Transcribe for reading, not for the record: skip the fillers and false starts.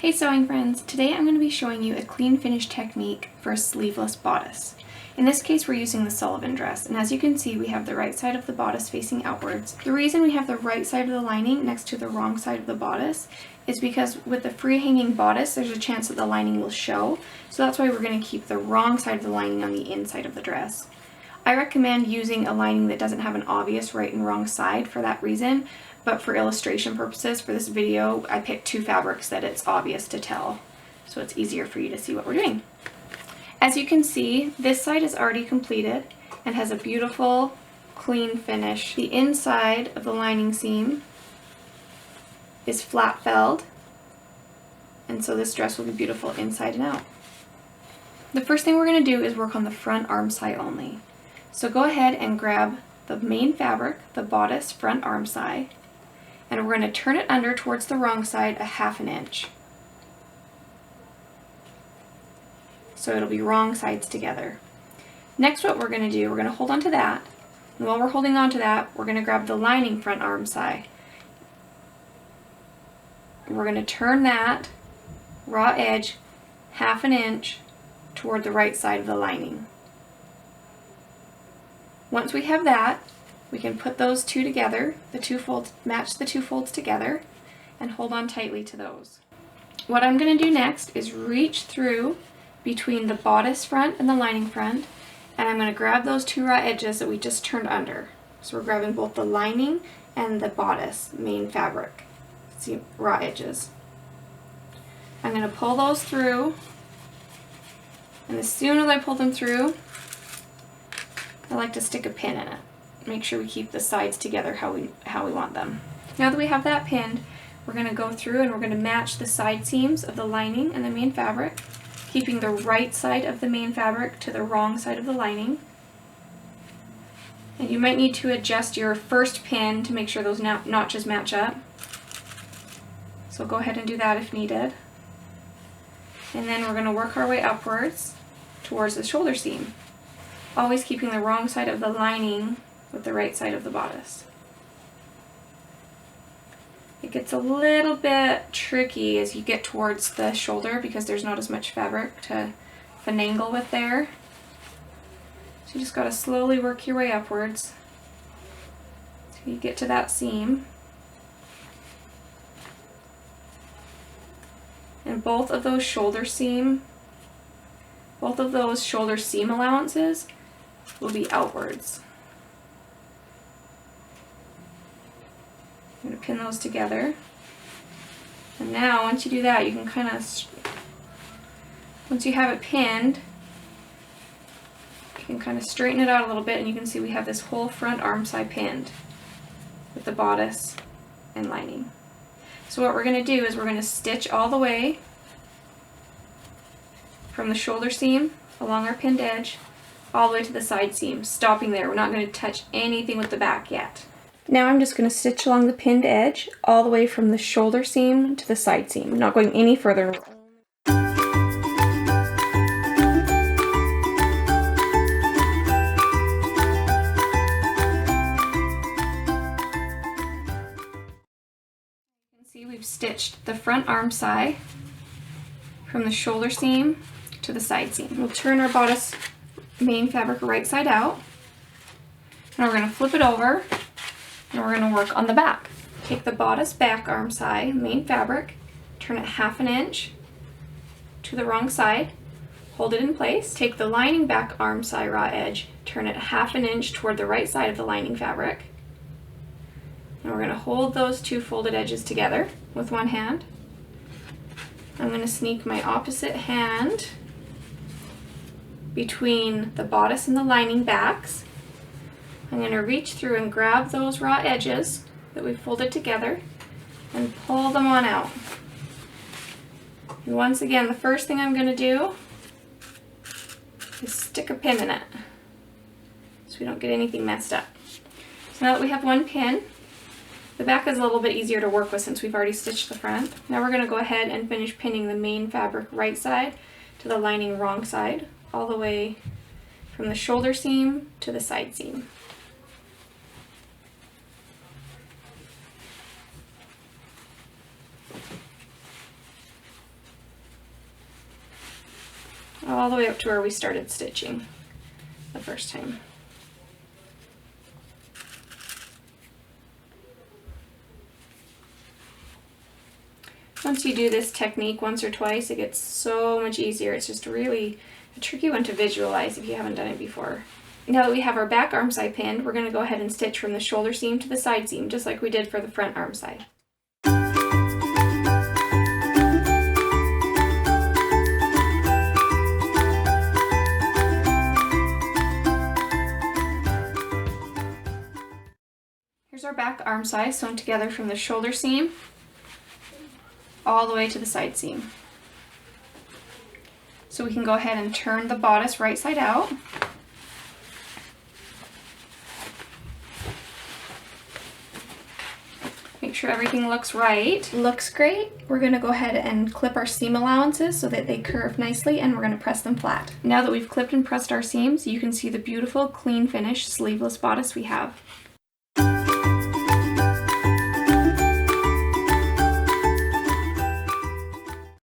Hey sewing friends, today I'm going to be showing you a clean finish technique for a sleeveless bodice. In this case we're using the Sullivan dress, and as you can see we have the right side of the bodice facing outwards. The reason we have the right side of the lining next to the wrong side of the bodice is because with the free hanging bodice there's a chance that the lining will show, so that's why we're going to keep the wrong side of the lining on the inside of the dress. I recommend using a lining that doesn't have an obvious right and wrong side for that reason, but for illustration purposes for this video I picked two fabrics that it's obvious to tell, so it's easier for you to see what we're doing. As you can see, this side is already completed and has a beautiful clean finish. The inside of the lining seam is flat felled, and so this dress will be beautiful inside and out. The first thing we're going to do is work on the front armscye only. So go ahead and grab the main fabric, the bodice front armscye, and we're going to turn it under towards the wrong side a ½ inch. So it'll be wrong sides together. Next, what we're going to do, we're going to hold on to that, and while we're holding on to that, we're going to grab the lining front armscye. And we're going to turn that raw edge ½ inch toward the right side of the lining. Once we have that, we can put those two together, the two folds, match the two folds together, and hold on tightly to those. What I'm going to do next is reach through between the bodice front and the lining front, and I'm going to grab those two raw edges that we just turned under. So we're grabbing both the lining and the bodice main fabric. See, raw edges. I'm going to pull those through, and as soon as I pull them through, I like to stick a pin in it. Make sure we keep the sides together how we want them. Now that we have that pinned, we're going to go through and we're going to match the side seams of the lining and the main fabric, keeping the right side of the main fabric to the wrong side of the lining. And you might need to adjust your first pin to make sure those notches match up. So go ahead and do that if needed. And then we're going to work our way upwards towards the shoulder seam, always keeping the wrong side of the lining with the right side of the bodice. It gets a little bit tricky as you get towards the shoulder because there's not as much fabric to finagle with there. So you just got to slowly work your way upwards till you get to that seam. And both of those shoulder seam allowances will be outwards. I'm going to pin those together. And now once you do that, you can kind of, once you have it pinned, you can kind of straighten it out a little bit, and you can see we have this whole front armscye pinned with the bodice and lining. So what we're going to do is we're going to stitch all the way from the shoulder seam along our pinned edge all the way to the side seam, stopping there. We're not going to touch anything with the back yet. Now I'm just going to stitch along the pinned edge all the way from the shoulder seam to the side seam. I'm not going any further. You can see we've stitched the front armscye from the shoulder seam to the side seam. We'll turn our bodice main fabric right side out, and we're going to flip it over, and we're going to work on the back. Take the bodice back armscye main fabric, turn it ½ inch to the wrong side, hold it in place. Take the lining back armscye raw edge, turn it ½ inch toward the right side of the lining fabric, and we're going to hold those two folded edges together with one hand. I'm going to sneak my opposite hand between the bodice and the lining backs. I'm going to reach through and grab those raw edges that we folded together and pull them on out. And once again, the first thing I'm going to do is stick a pin in it so we don't get anything messed up. So now that we have one pin, the back is a little bit easier to work with since we've already stitched the front. Now we're going to go ahead and finish pinning the main fabric right side to the lining wrong side, all the way from the shoulder seam to the side seam. all the way up to where we started stitching the first time. Once you do this technique once or twice, it gets so much easier. It's just really a tricky one to visualize if you haven't done it before. Now that we have our back armscye pinned, we're going to go ahead and stitch from the shoulder seam to the side seam, just like we did for the front armscye. Here's our back armscye sewn together from the shoulder seam all the way to the side seam. So we can go ahead and turn the bodice right side out. Make sure everything looks right. Looks great. We're going to go ahead and clip our seam allowances so that they curve nicely, and we're going to press them flat. Now that we've clipped and pressed our seams, you can see the beautiful clean finish sleeveless bodice we have.